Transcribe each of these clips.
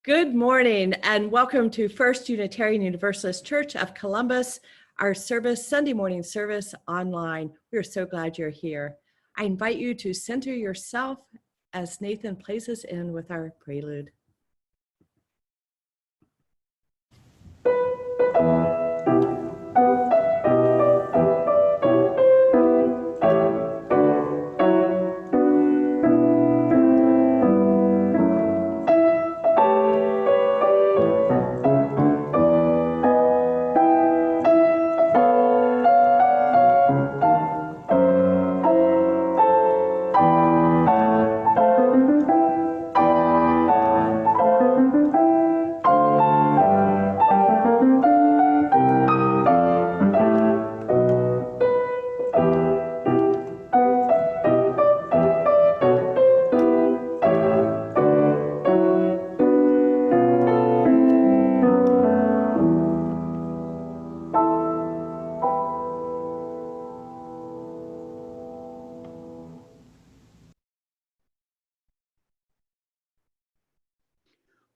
Good morning and welcome to First Unitarian Universalist Church of Columbus, our service, Sunday morning service online. We're so glad you're here. I invite you to center yourself as Nathan plays us in with our prelude.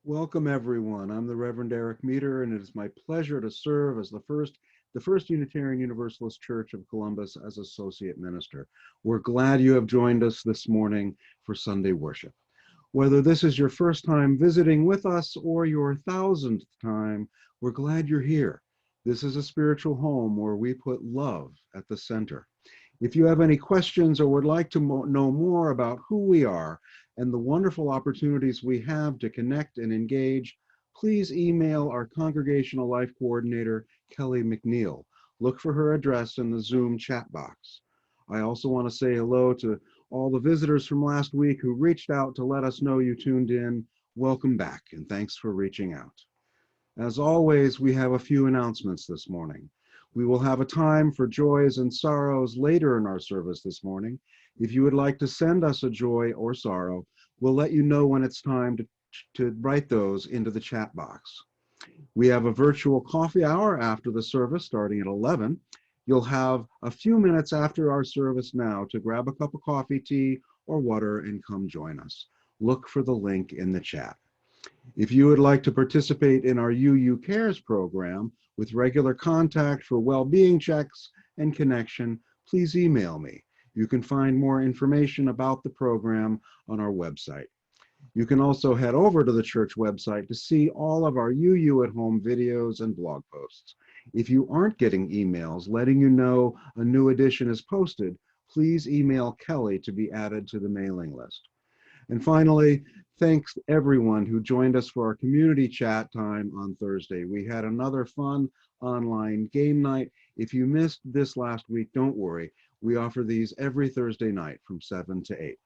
Welcome, everyone. I'm the Reverend Eric Meter, and it is my pleasure to serve as the First Unitarian Universalist Church of Columbus as Associate Minister. We're glad you have joined us this morning for Sunday worship. Whether this is your first time visiting with us or your 1,000th time, we're glad you're here. This is a spiritual home where we put love at the center. If you have any questions or would like to know more about who we are and the wonderful opportunities we have to connect and engage, please email our Congregational Life Coordinator, Kelly McNeil. Look for her address in the Zoom chat box. I also want to say hello to all the visitors from last week who reached out to let us know you tuned in. Welcome back, and thanks for reaching out. As always, we have a few announcements this morning. We will have a time for joys and sorrows later in our service this morning. If you would like to send us a joy or sorrow, we'll let you know when it's time to write those into the chat box. We have a virtual coffee hour after the service starting at 11. You'll have a few minutes after our service now to grab a cup of coffee, tea, or water and come join us. Look for the link in the chat. If you would like to participate in our UU Cares program with regular contact for well-being checks and connection, please email me. You can find more information about the program on our website. You can also head over to the church website to see all of our UU at Home videos and blog posts. If you aren't getting emails letting you know a new edition is posted, please email Kelly to be added to the mailing list. And finally, thanks everyone who joined us for our community chat time on Thursday. We had another fun online game night. If you missed this last week, don't worry. We offer these every Thursday night from 7 to 8.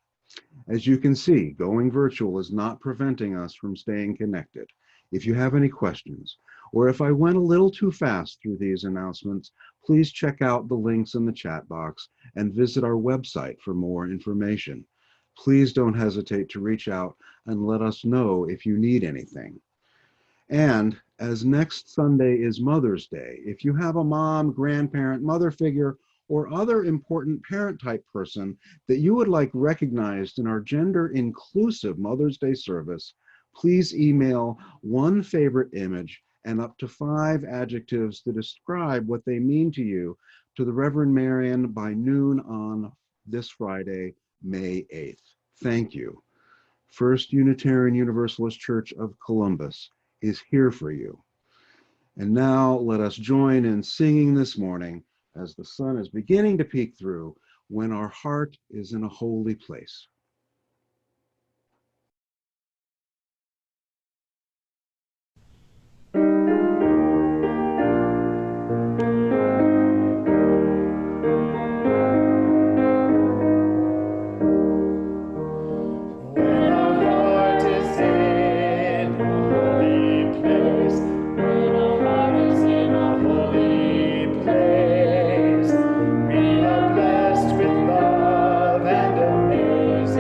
As you can see, going virtual is not preventing us from staying connected. If you have any questions, or if I went a little too fast through these announcements, please check out the links in the chat box and visit our website for more information. Please don't hesitate to reach out and let us know if you need anything. And as next Sunday is Mother's Day, if you have a mom, grandparent, mother figure, or other important parent type person that you would like recognized in our gender inclusive Mother's Day service, please email one favorite image and up to 5 adjectives to describe what they mean to you to the Reverend Marian by noon on this Friday, May 8th. Thank you. First Unitarian Universalist Church of Columbus is here for you. And now let us join in singing this morning as the sun is beginning to peek through, When Our Heart is in a Holy Place. Blessed with love and amazing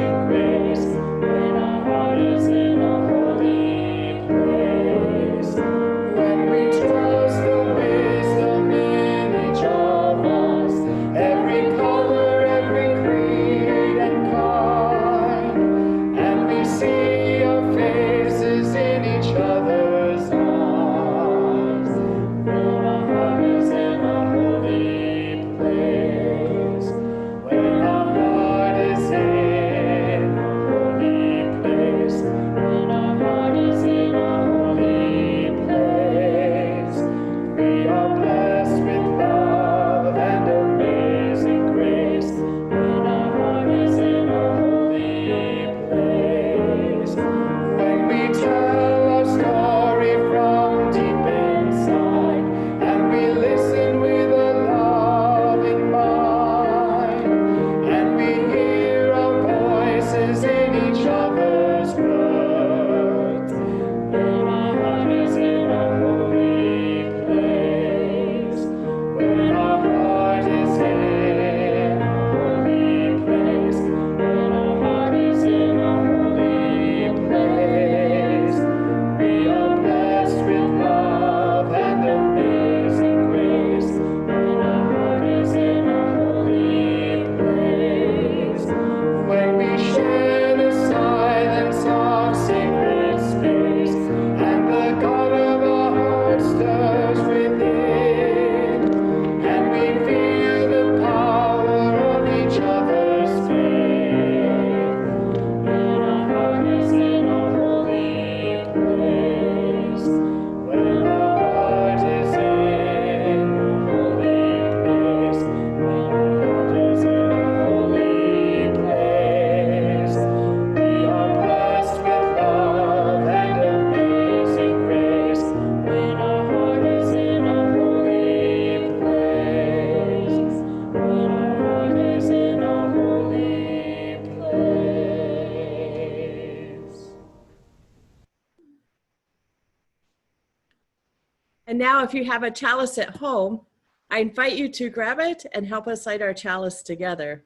And now if you have a chalice at home, I invite you to grab it and help us light our chalice together.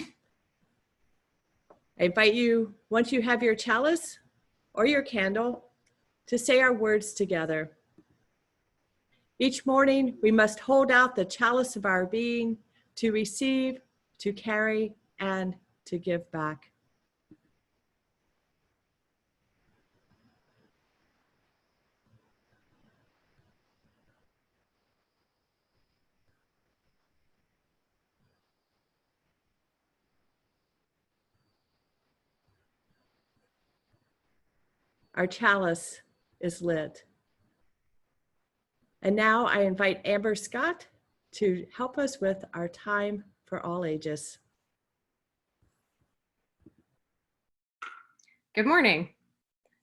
I invite you, once you have your chalice or your candle, to say our words together. Each morning, we must hold out the chalice of our being to receive, to carry, and to give back. Our chalice is lit. And now I invite Amber Scott to help us with our time for all ages. Good morning.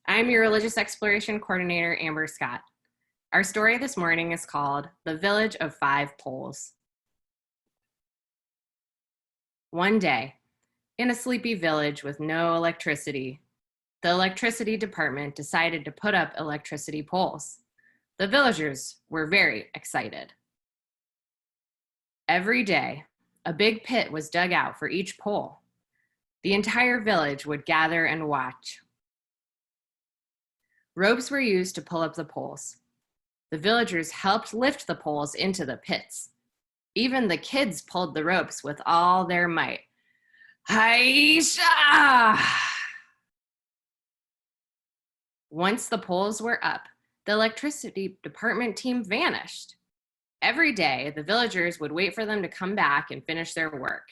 I'm your Religious Exploration Coordinator, Amber Scott. Our story this morning is called The Village of Five Poles. One day, in a sleepy village with no electricity, the electricity department decided to put up electricity poles. The villagers were very excited. Every day, a big pit was dug out for each pole. The entire village would gather and watch. Ropes were used to pull up the poles. The villagers helped lift the poles into the pits. Even the kids pulled the ropes with all their might. Hi-sha! Once the poles were up, the electricity department team vanished. Every day, the villagers would wait for them to come back and finish their work.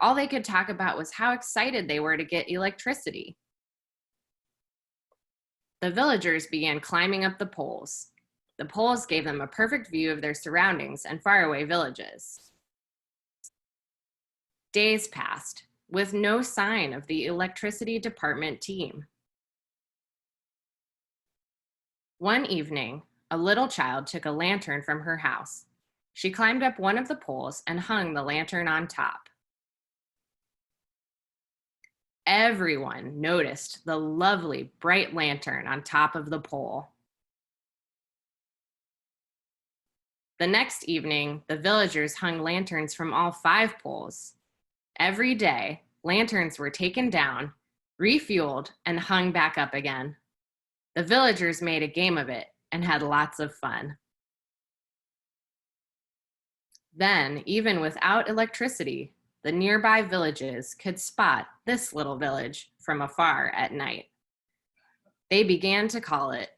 All they could talk about was how excited they were to get electricity. The villagers began climbing up the poles. The poles gave them a perfect view of their surroundings and faraway villages. Days passed, with no sign of the electricity department team. One evening, a little child took a lantern from her house. She climbed up one of the poles and hung the lantern on top. Everyone noticed the lovely bright lantern on top of the pole. The next evening, the villagers hung lanterns from all 5 poles. Every day, lanterns were taken down, refueled, and hung back up again. The villagers made a game of it and had lots of fun. Then, even without electricity, the nearby villages could spot this little village from afar at night. They began to call it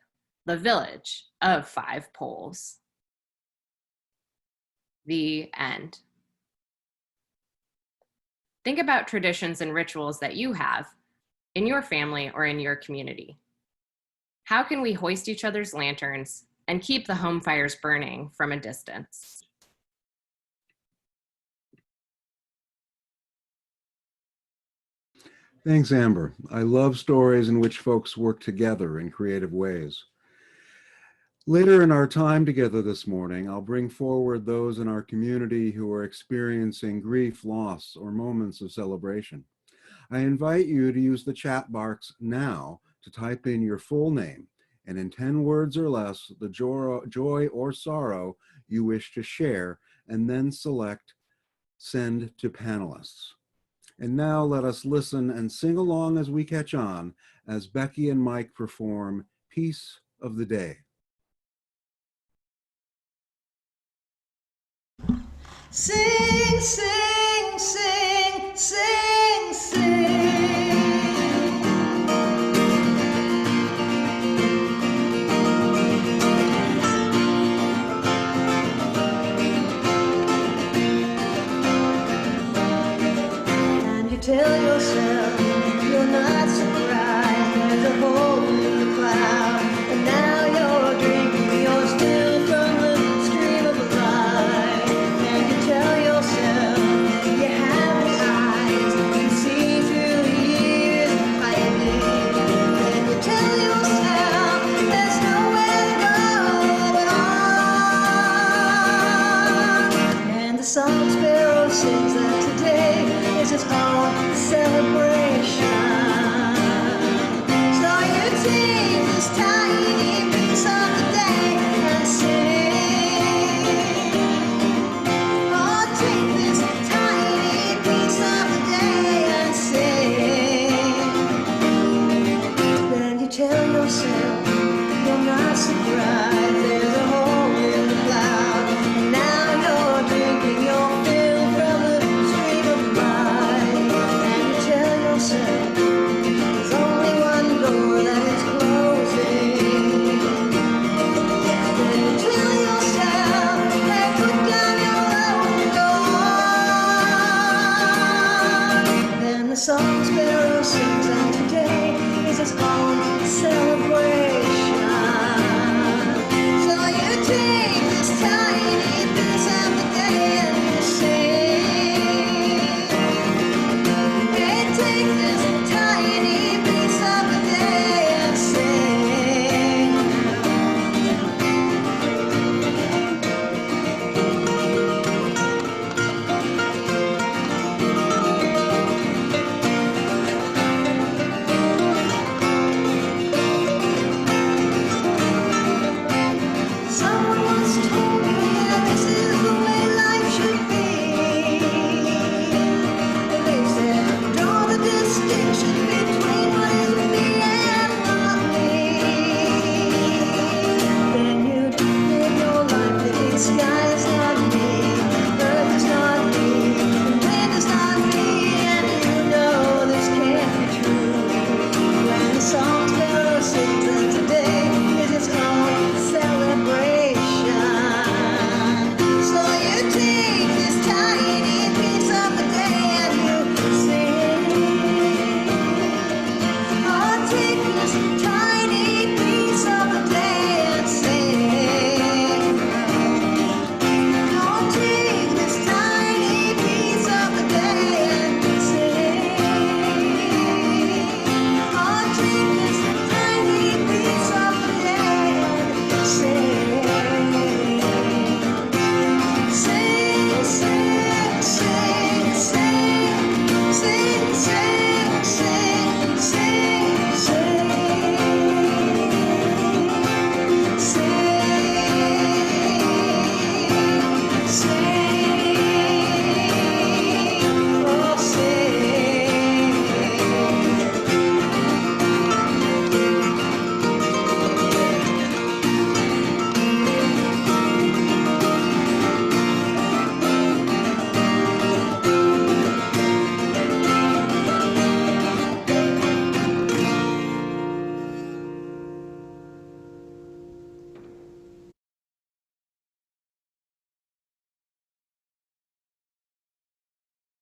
the Village of 5 Poles. The end. Think about traditions and rituals that you have in your family or in your community. How can we hoist each other's lanterns and keep the home fires burning from a distance? Thanks, Amber. I love stories in which folks work together in creative ways. Later in our time together this morning, I'll bring forward those in our community who are experiencing grief, loss, or moments of celebration. I invite you to use the chat box now to type in your full name and in 10 words or less, the joy or sorrow you wish to share, and then select Send to Panelists. And now let us listen and sing along as we catch on as Becky and Mike perform Piece of the Day. Sing, sing, sing, sing, sing. And you tell yourself you're not surprised. There's a hole in the cloud, and now you're drinking your still from the stream of life. And you tell yourself between what is with me and not me. Then you live your life thinking sky is not me, earth is not me, and wind is not me, and you know this can't be true. When the song sparrow sings and today is its own celebration. So you take this tiny piece of the day and you sing. Oh, take this tiny piece of the day and sing. Oh, take this tiny piece of the day and sing. Oh, take this tiny piece of the day and sing. Sing, sing, sing, sing, sing, sing, sing, sing, sing, sing, oh,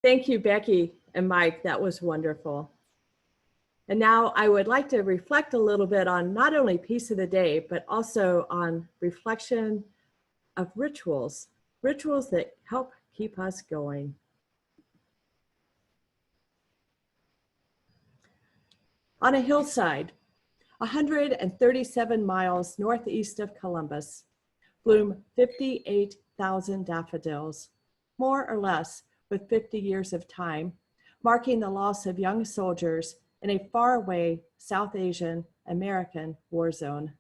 Thank you, Becky and Mike. That was wonderful. And now I would like to reflect a little bit on not only Piece of the Day, but also on reflection of rituals, rituals that help keep us going. On a hillside, 137 miles northeast of Columbus, bloom 58,000 daffodils, more or less with 50 years of time, marking the loss of young soldiers in a faraway South Asian American war zone.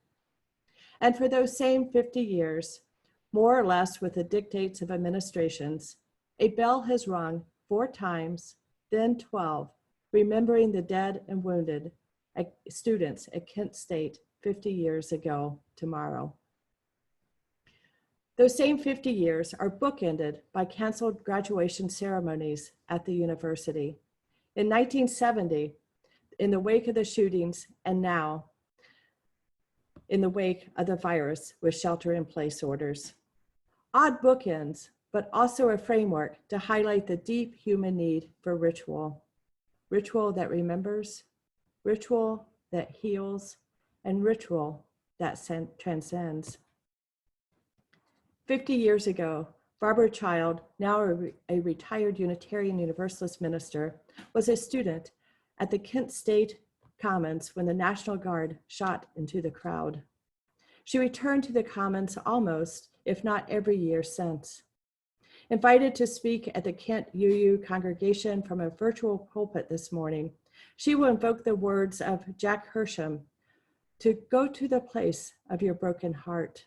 And for those same 50 years, more or less with the dictates of administrations, a bell has rung 4 times, then 12, remembering the dead and wounded students at Kent State 50 years ago tomorrow. Those same 50 years are bookended by canceled graduation ceremonies at the university. In 1970, in the wake of the shootings, and now in the wake of the virus with shelter-in-place orders. Odd bookends, but also a framework to highlight the deep human need for ritual. Ritual that remembers, ritual that heals, and ritual that transcends. 50 years ago, Barbara Child, now a retired Unitarian Universalist minister, was a student at the Kent State Commons when the National Guard shot into the crowd. She returned to the Commons almost, if not every year since. Invited to speak at the Kent UU congregation from a virtual pulpit this morning, she will invoke the words of Jack Hersham to go to the place of your broken heart.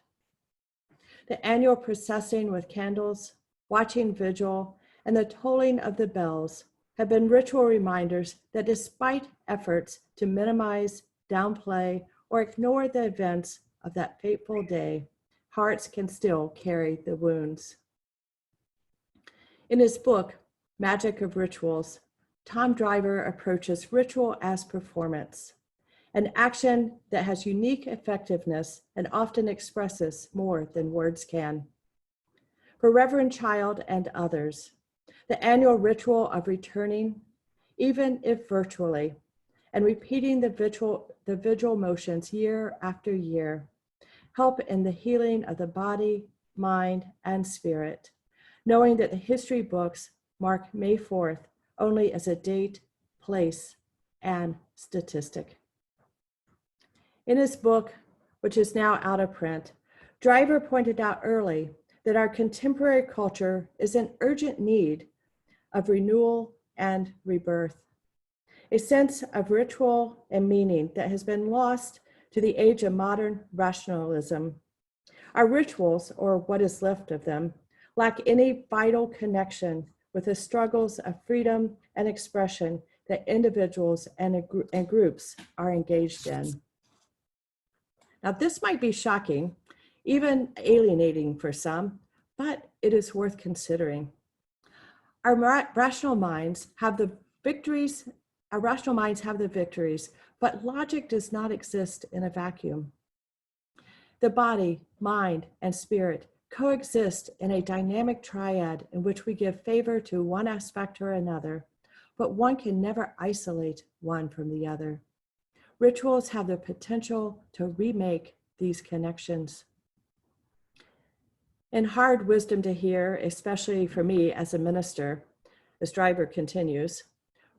The annual processing with candles, watching vigil, and the tolling of the bells have been ritual reminders that despite efforts to minimize, downplay, or ignore the events of that fateful day, hearts can still carry the wounds. In his book, Magic of Rituals, Tom Driver approaches ritual as performance, an action that has unique effectiveness and often expresses more than words can. For Reverend Child and others, the annual ritual of returning, even if virtually, and repeating the vigil motions year after year, help in the healing of the body, mind, and spirit, knowing that the history books mark May 4th only as a date, place, and statistic. In his book, which is now out of print, Driver pointed out early that our contemporary culture is in urgent need of renewal and rebirth, a sense of ritual and meaning that has been lost to the age of modern rationalism. Our rituals, or what is left of them, lack any vital connection with the struggles of freedom and expression that individuals and groups are engaged in. Now, this might be shocking, even alienating for some, but it is worth considering. Our rational minds have the victories, but logic does not exist in a vacuum. The body, mind, and spirit coexist in a dynamic triad in which we give favor to one aspect or another, but one can never isolate one from the other. Rituals have the potential to remake these connections. And hard wisdom to hear, especially for me as a minister, as Driver continues,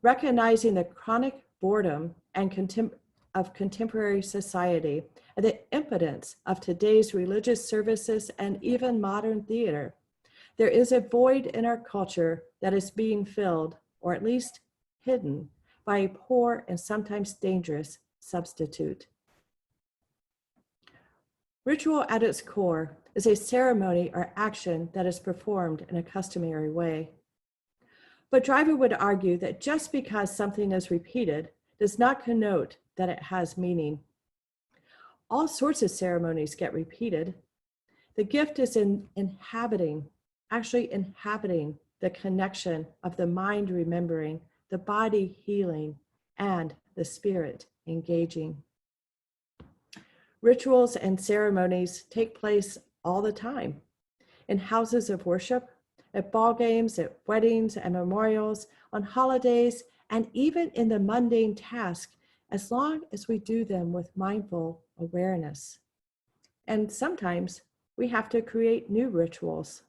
recognizing the chronic boredom and of contemporary society and the impotence of today's religious services and even modern theater. There is a void in our culture that is being filled, or at least hidden, by a poor and sometimes dangerous substitute. Ritual at its core is a ceremony or action that is performed in a customary way. But Driver would argue that just because something is repeated does not connote that it has meaning. All sorts of ceremonies get repeated. The gift is in actually inhabiting the connection of the mind remembering, the body healing, and the spirit engaging. Rituals and ceremonies take place all the time in houses of worship, at ball games, at weddings and memorials, on holidays, and even in the mundane task, as long as we do them with mindful awareness. And sometimes we have to create new rituals.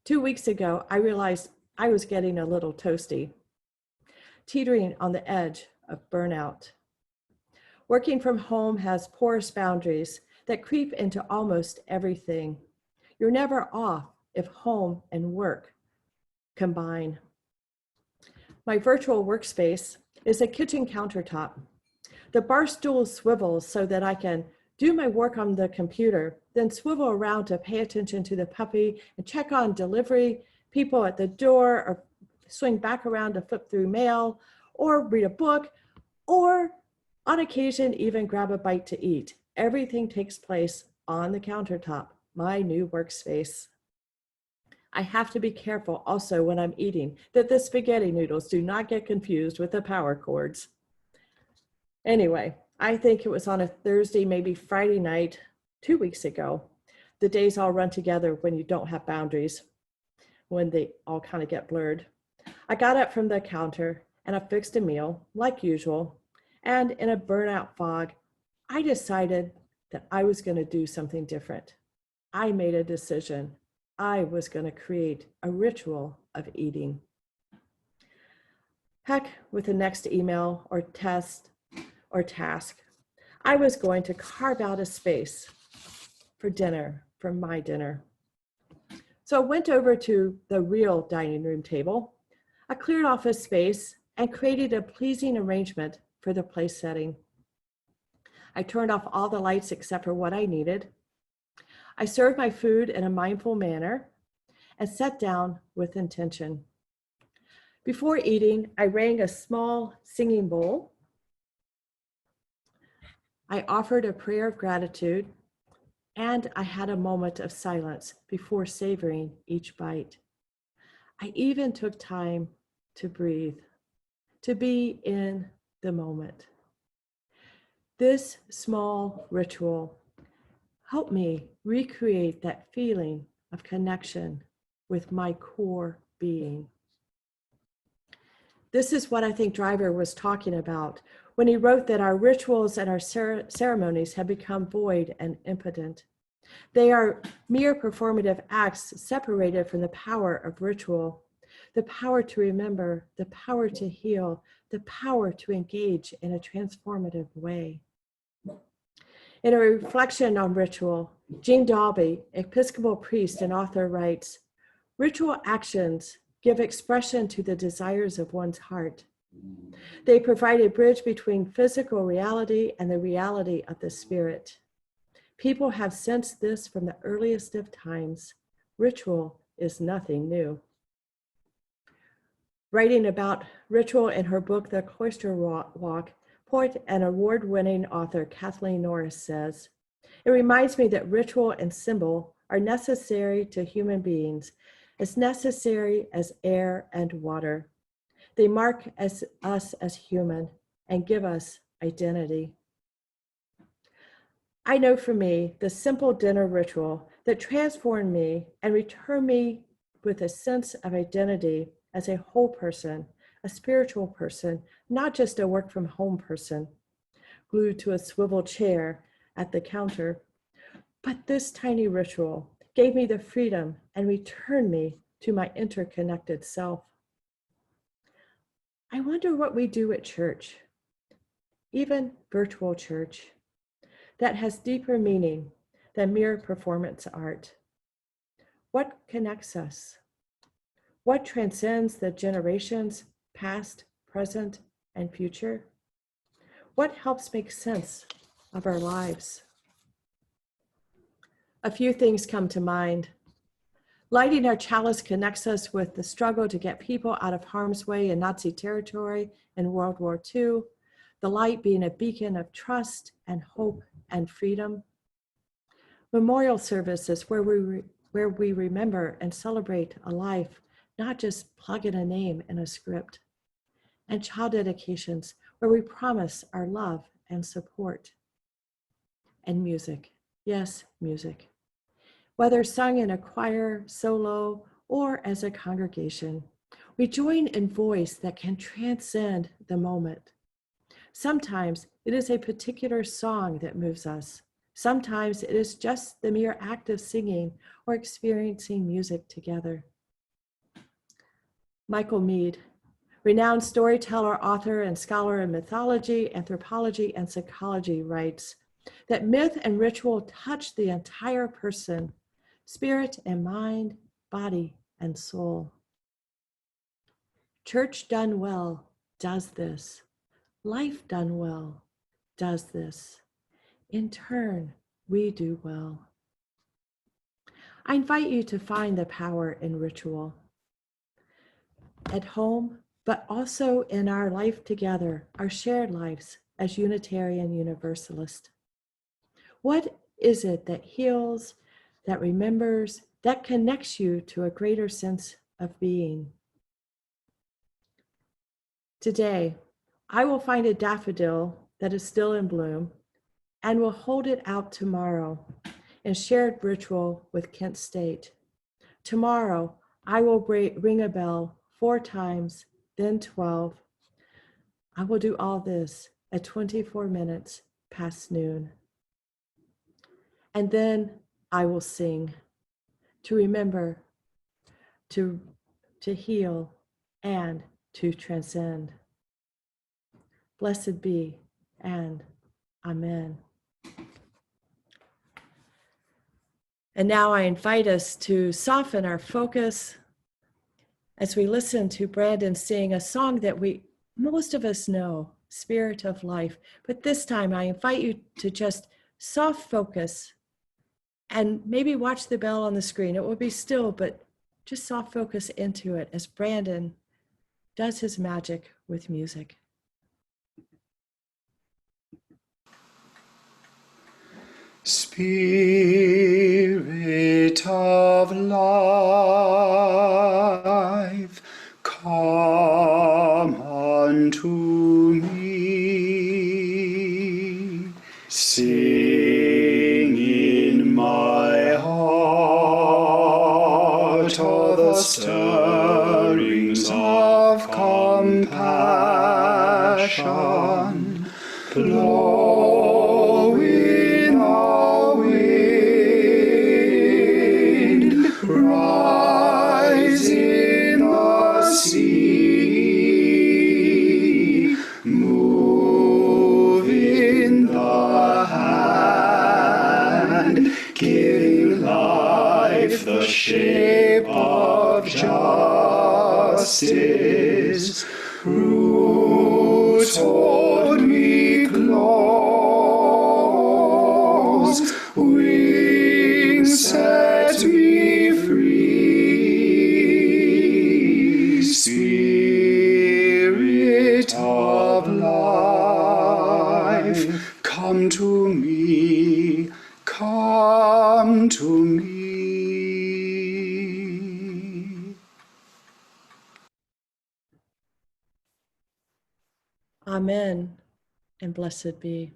2 weeks ago, I realized I was getting a little toasty, teetering on the edge of burnout. Working from home has porous boundaries that creep into almost everything. You're never off if home and work combine. My virtual workspace is a kitchen countertop. The bar stool swivels so that I can do my work on the computer, then swivel around to pay attention to the puppy and check on delivery, people at the door, or swing back around to flip through mail, or read a book, or on occasion even grab a bite to eat. Everything takes place on the countertop, my new workspace. I have to be careful also when I'm eating that the spaghetti noodles do not get confused with the power cords. Anyway, I think it was on a Thursday, maybe Friday night, 2 weeks ago. The days all run together when you don't have boundaries, when they all kind of get blurred. I got up from the counter and I fixed a meal like usual. And in a burnout fog, I decided that I was going to do something different. I made a decision. I was going to create a ritual of eating. Heck, with the next email or test or task, I was going to carve out a space for dinner, for my dinner. So I went over to the real dining room table. I cleared off a space and created a pleasing arrangement for the place setting. I turned off all the lights except for what I needed. I served my food in a mindful manner and sat down with intention. Before eating, I rang a small singing bowl. I offered a prayer of gratitude, and I had a moment of silence before savoring each bite. I even took time to breathe, to be in the moment. This small ritual helped me recreate that feeling of connection with my core being. This is what I think Driver was talking about when he wrote that our rituals and our ceremonies have become void and impotent. They are mere performative acts separated from the power of ritual, the power to remember, the power to heal, the power to engage in a transformative way. In a reflection on ritual, Jean Dalby, Episcopal priest and author, writes, "Ritual actions give expression to the desires of one's heart. They provide a bridge between physical reality and the reality of the spirit. People have sensed this from the earliest of times. Ritual is nothing new." Writing about ritual in her book, The Cloister Walk, poet and award-winning author Kathleen Norris says, "It reminds me that ritual and symbol are necessary to human beings, as necessary as air and water. They mark us as human and give us identity." I know for me, the simple dinner ritual that transformed me and returned me with a sense of identity as a whole person, a spiritual person, not just a work from home person, glued to a swivel chair at the counter. But this tiny ritual gave me the freedom and returned me to my interconnected self. I wonder what we do at church, even virtual church, that has deeper meaning than mere performance art. What connects us? What transcends the generations, past, present, and future? What helps make sense of our lives? A few things come to mind. Lighting our chalice connects us with the struggle to get people out of harm's way in Nazi territory in World War II, the light being a beacon of trust and hope and freedom. Memorial services where we remember and celebrate a life, not just plug in a name in a script. And child dedications where we promise our love and support. And music, yes, music. Whether sung in a choir, solo, or as a congregation, we join in voice that can transcend the moment. Sometimes it is a particular song that moves us. Sometimes it is just the mere act of singing or experiencing music together. Michael Meade, renowned storyteller, author, and scholar in mythology, anthropology, and psychology, writes that myth and ritual touch the entire person, spirit and mind, body and soul. Church done well does this. Life done well does this. In turn, we do well. I invite you to find the power in ritual at home, but also in our life together, our shared lives as Unitarian Universalist. What is it that heals, that remembers, that connects you to a greater sense of being? Today, I will find a daffodil that is still in bloom and will hold it out tomorrow in shared ritual with Kent State. Tomorrow, I will ring a bell 4 times, then 12. I will do all this at 24 minutes past noon. And then I will sing to remember, to heal, and to transcend. Blessed be, and amen. And now I invite us to soften our focus as we listen to Brandon sing a song that most of us know, Spirit of Life. But this time I invite you to just soft focus and maybe watch the bell on the screen. It will be still, but just soft focus into it as Brandon does his magic with music. Spirit of life, come unto me. Sing in my heart all the stirrings of compassion. Blow in our wind, rise in the sea, move in the hand, giving life the shape of justice. Roots hold me close, wings set me free. Spirit of life, come to me, come to me. Amen, and blessed be.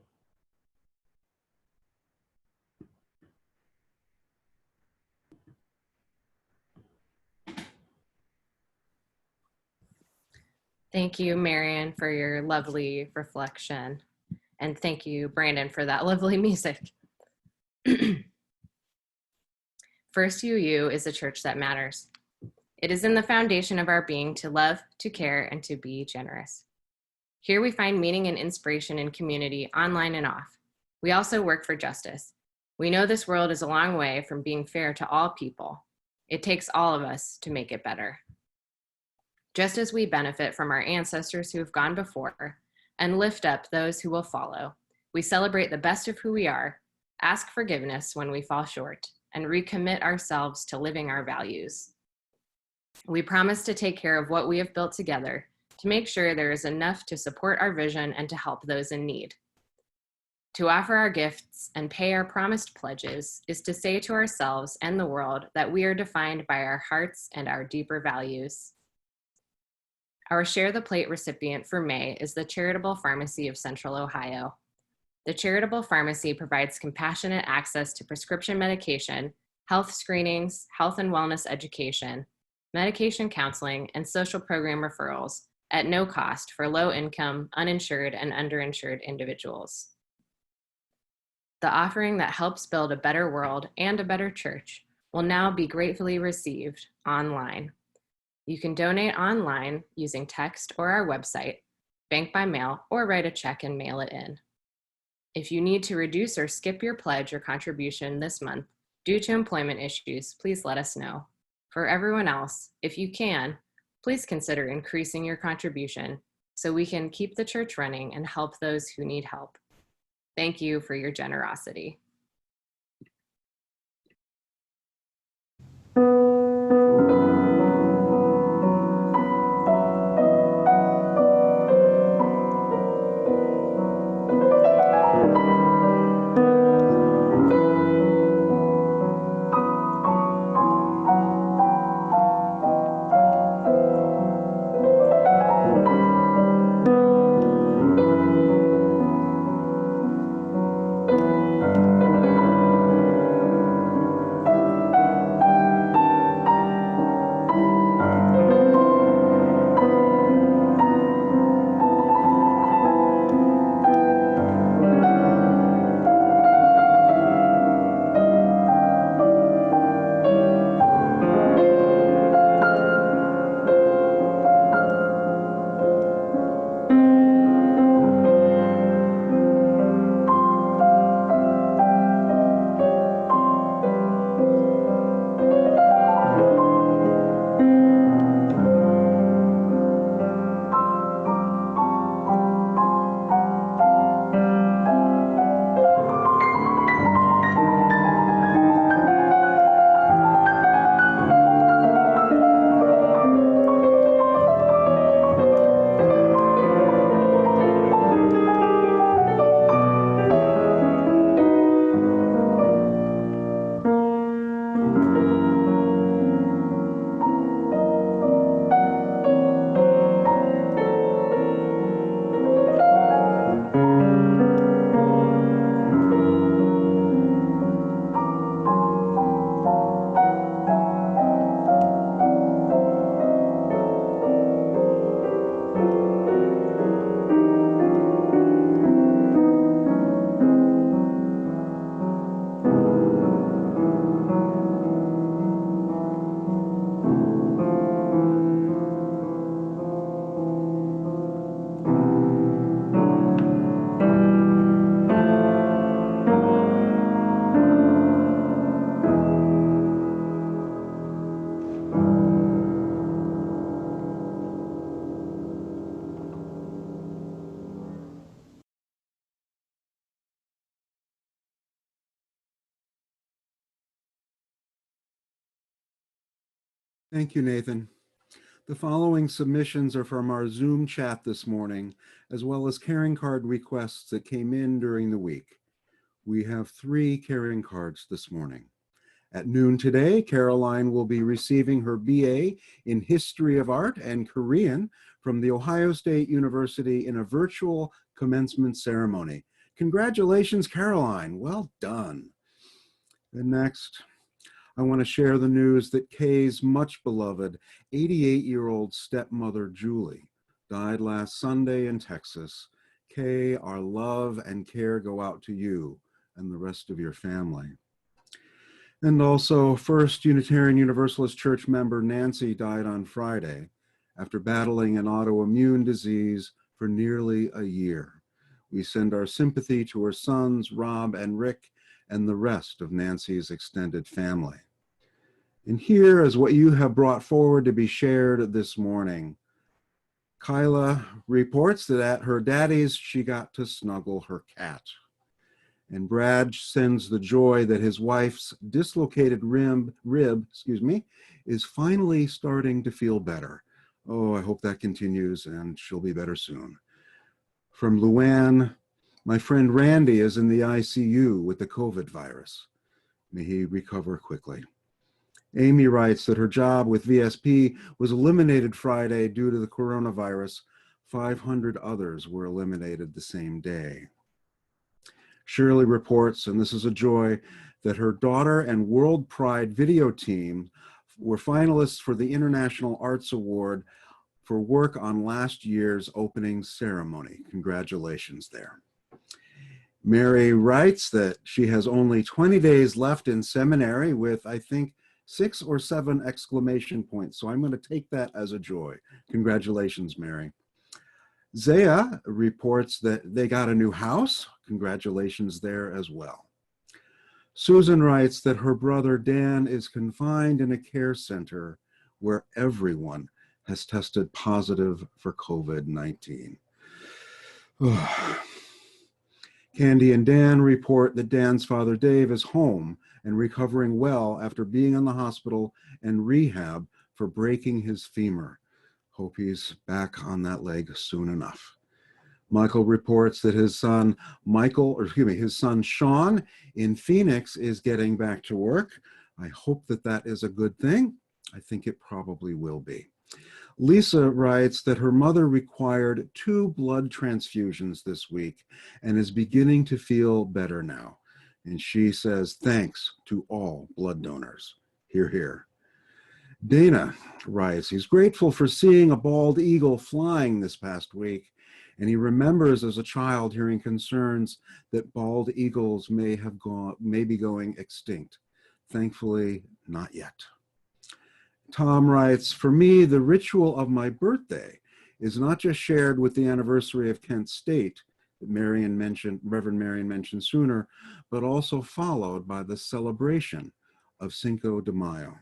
Thank you, Marion, for your lovely reflection. And thank you, Brandon, for that lovely music. First UU is a church that matters. It is in the foundation of our being to love, to care, and to be generous. Here we find meaning and inspiration in community, online and off. We also work for justice. We know this world is a long way from being fair to all people. It takes all of us to make it better. Just as we benefit from our ancestors who have gone before and lift up those who will follow, we celebrate the best of who we are, ask forgiveness when we fall short, and recommit ourselves to living our values. We promise to take care of what we have built together to make sure there is enough to support our vision and to help those in need. To offer our gifts and pay our promised pledges is to say to ourselves and the world that we are defined by our hearts and our deeper values. Our Share the Plate recipient for May is the Charitable Pharmacy of Central Ohio. The Charitable Pharmacy provides compassionate access to prescription medication, health screenings, health and wellness education, medication counseling, and social program referrals at no cost for low-income, uninsured, and underinsured individuals. The offering that helps build a better world and a better church will now be gratefully received online. You can donate online using text or our website, bank by mail, or write a check and mail it in. If you need to reduce or skip your pledge or contribution this month due to employment issues, please let us know. For everyone else, if you can, please consider increasing your contribution so we can keep the church running and help those who need help. Thank you for your generosity. Thank you, Nathan. The following submissions are from our Zoom chat this morning, as well as caring card requests that came in during the week. We have 3 caring cards this morning. At noon today, Caroline will be receiving her BA in History of Art and Korean from The Ohio State University in a virtual commencement ceremony. Congratulations, Caroline. Well done. And next, I want to share the news that Kay's much beloved 88-year-old stepmother, Julie, died last Sunday in Texas. Kay, our love and care go out to you and the rest of your family. And also, First Unitarian Universalist Church member Nancy died on Friday after battling an autoimmune disease for nearly a year. We send our sympathy to her sons, Rob and Rick, and the rest of Nancy's extended family. And here is what you have brought forward to be shared this morning. Kyla reports that at her daddy's, she got to snuggle her cat. And Brad sends the joy that his wife's dislocated rib is finally starting to feel better. Oh, I hope that continues and she'll be better soon. From Luann, my friend Randy is in the ICU with the COVID virus. May he recover quickly. Amy writes that her job with VSP was eliminated Friday due to the coronavirus. 500 others were eliminated the same day. Shirley reports, and this is a joy, that her daughter and World Pride video team were finalists for the International Arts Award for work on last year's opening ceremony. Congratulations there. Mary writes that she has only 20 days left in seminary with, I think, 6 or 7 exclamation points. So I'm going to take that as a joy. Congratulations, Mary. Zaya reports that they got a new house. Congratulations there as well. Susan writes that her brother Dan is confined in a care center where everyone has tested positive for COVID-19. Candy and Dan report that Dan's father Dave is home and recovering well after being in the hospital and rehab for breaking his femur. Hope he's back on that leg soon enough. Michael reports that his son Sean in Phoenix is getting back to work. I hope that that is a good thing. I think it probably will be. Lisa writes that her mother required 2 blood transfusions this week and is beginning to feel better now. And she says, thanks to all blood donors. Hear, hear. Dana writes, he's grateful for seeing a bald eagle flying this past week, and he remembers as a child hearing concerns that bald eagles may be going extinct. Thankfully, not yet. Tom writes, for me, the ritual of my birthday is not just shared with the anniversary of Kent State that Reverend Marion mentioned sooner, but also followed by the celebration of Cinco de Mayo.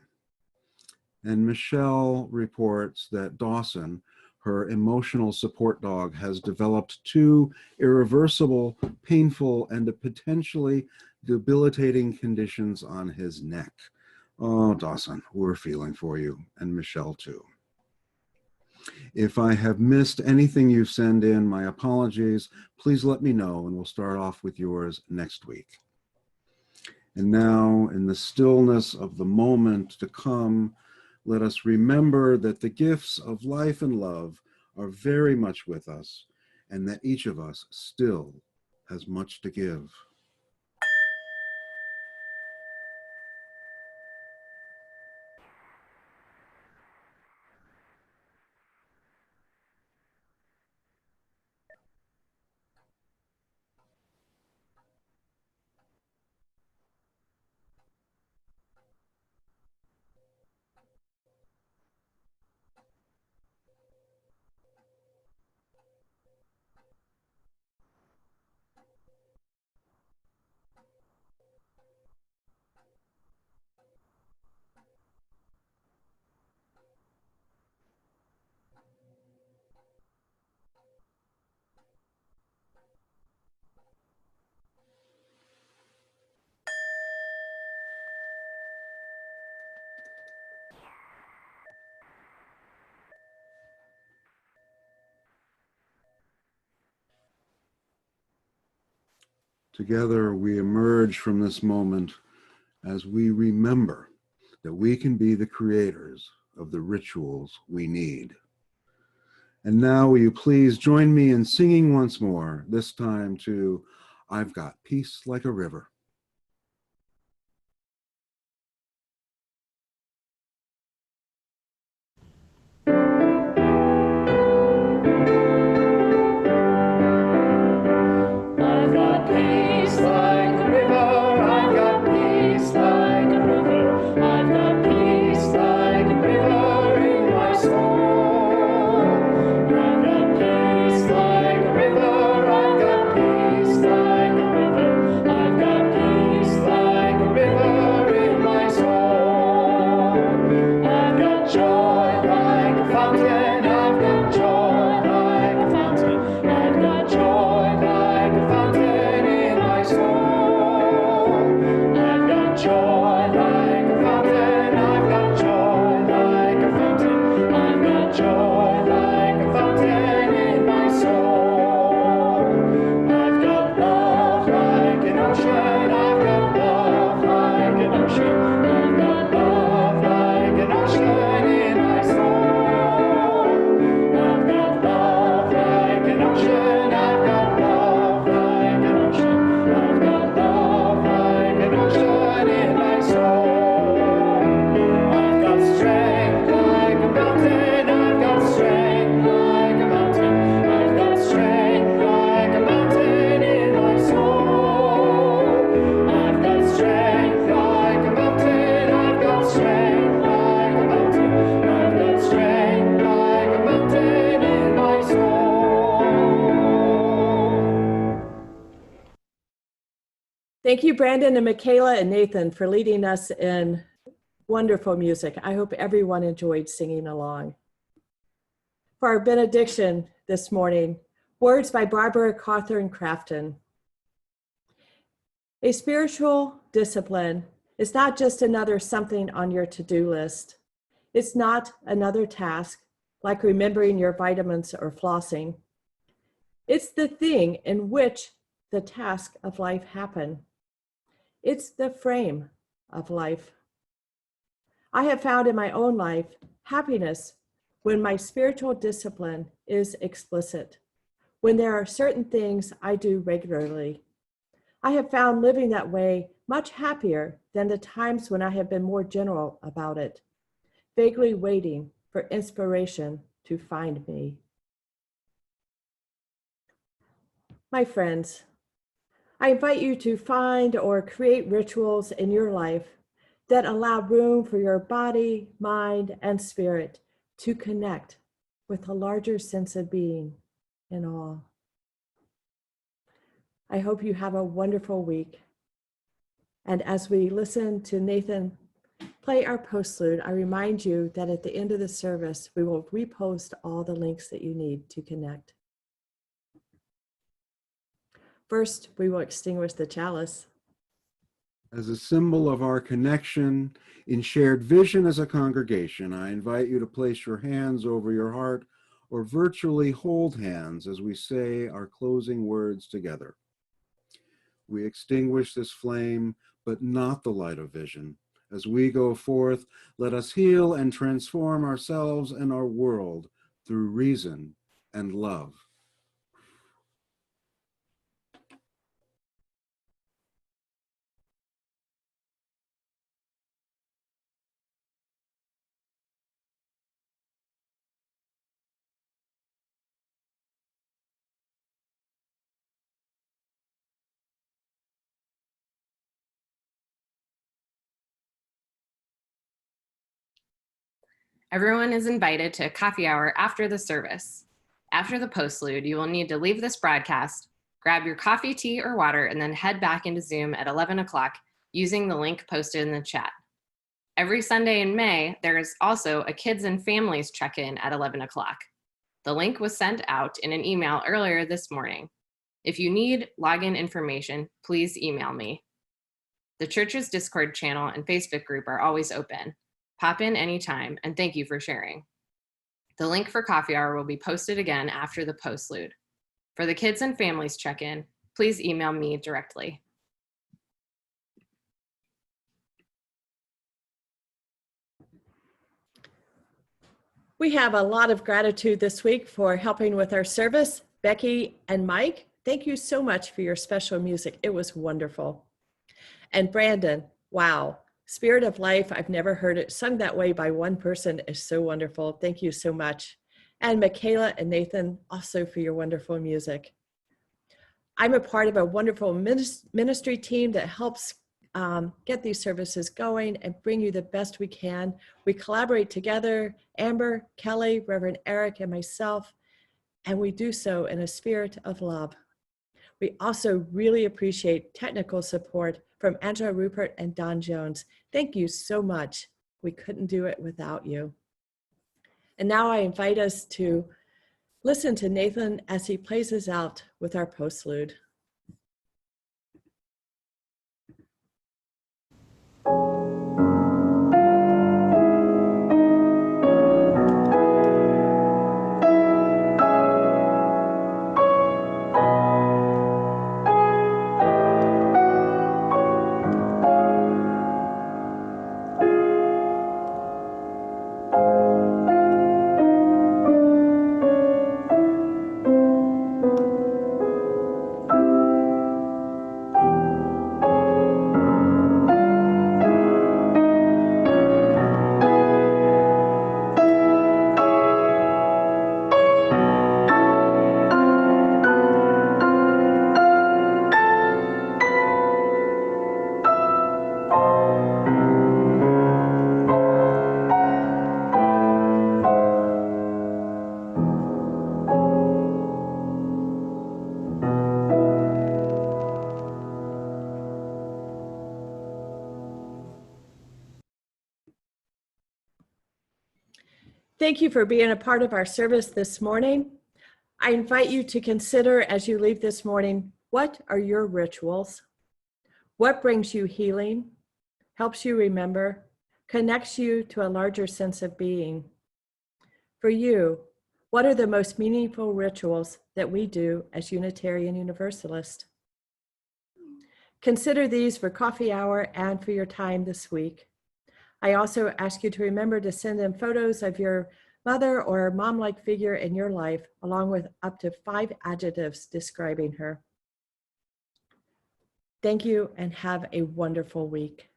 And Michelle reports that Dawson, her emotional support dog, has developed 2 irreversible, painful, and potentially debilitating conditions on his neck. Oh, Dawson, we're feeling for you, and Michelle too. If I have missed anything you send in, my apologies. Please let me know, and we'll start off with yours next week. And now, in the stillness of the moment to come, let us remember that the gifts of life and love are very much with us, and that each of us still has much to give. Together we emerge from this moment as we remember that we can be the creators of the rituals we need. And now will you please join me in singing once more, this time to I've Got Peace Like a River. I've got peace like a river, I've got peace like a river, I've got peace like a river in my soul. I've got peace like a river, I've got peace like a river, I've got peace like a river in my soul. I've got joy like a fountain, I've got joy like a fountain, I've got joy like a fountain in my soul. I've got joy like a fountain, I've got joy like a fountain, I've got joy like a fountain in my soul. I've got love like an ocean, I've got love like an ocean, I've got love like an ocean in my soul. I've got love like an ocean, I've got love like an ocean, I've got love like an ocean in my soul. I've got strength like a mountain, I've got strength like a mountain, I've got strength like a mountain in my soul. I've got strength like a mountain, I've got strength like a mountain, I've got strength like a mountain in my soul. Thank you, Brandon and Michaela and Nathan, for leading us in wonderful music. I hope everyone enjoyed singing along. For our benediction this morning, words by Barbara Cawthorne Crafton. A spiritual discipline is not just another something on your to-do list. It's not another task like remembering your vitamins or flossing. It's the thing in which the task of life happen. It's the frame of life. I have found in my own life happiness when my spiritual discipline is explicit, when there are certain things I do regularly. I have found living that way much happier than the times when I have been more general about it, vaguely waiting for inspiration to find me. My friends, I invite you to find or create rituals in your life that allow room for your body, mind, and spirit to connect with a larger sense of being in all. I hope you have a wonderful week. And as we listen to Nathan play our postlude, I remind you that at the end of the service, we will repost all the links that you need to connect. First, we will extinguish the chalice. As a symbol of our connection in shared vision as a congregation, I invite you to place your hands over your heart or virtually hold hands as we say our closing words together. We extinguish this flame, but not the light of vision. As we go forth, let us heal and transform ourselves and our world through reason and love. Everyone is invited to a coffee hour after the service. After the postlude, you will need to leave this broadcast, grab your coffee, tea, or water, and then head back into Zoom at 11 o'clock using the link posted in the chat. Every Sunday in May, there is also a kids and families check-in at 11 o'clock. The link was sent out in an email earlier this morning. If you need login information, please email me. The church's Discord channel and Facebook group are always open. Pop in anytime, and thank you for sharing. The link for coffee hour will be posted again after the postlude. For the kids and families check-in, please email me directly. We have a lot of gratitude this week for helping with our service. Becky and Mike, thank you so much for your special music. It was wonderful. And Brandon, wow, Spirit of Life, I've never heard it sung that way by one person, is so wonderful. Thank you so much. And Michaela and Nathan, also for your wonderful music. I'm a part of a wonderful ministry team that helps get these services going and bring you the best we can. We collaborate together, Amber, Kelly, Reverend Eric, and myself, and we do so in a spirit of love. We also really appreciate technical support from Angela Rupert and Don Jones. Thank you so much. We couldn't do it without you. And now I invite us to listen to Nathan as he plays us out with our postlude. Thank you for being a part of our service this morning. I invite you to consider as you leave this morning, what are your rituals? What brings you healing, helps you remember, connects you to a larger sense of being? For you, what are the most meaningful rituals that we do as Unitarian Universalist? Consider these for coffee hour and for your time this week. I also ask you to remember to send in photos of your mother or mom-like figure in your life, along with up to 5 adjectives describing her. Thank you and have a wonderful week.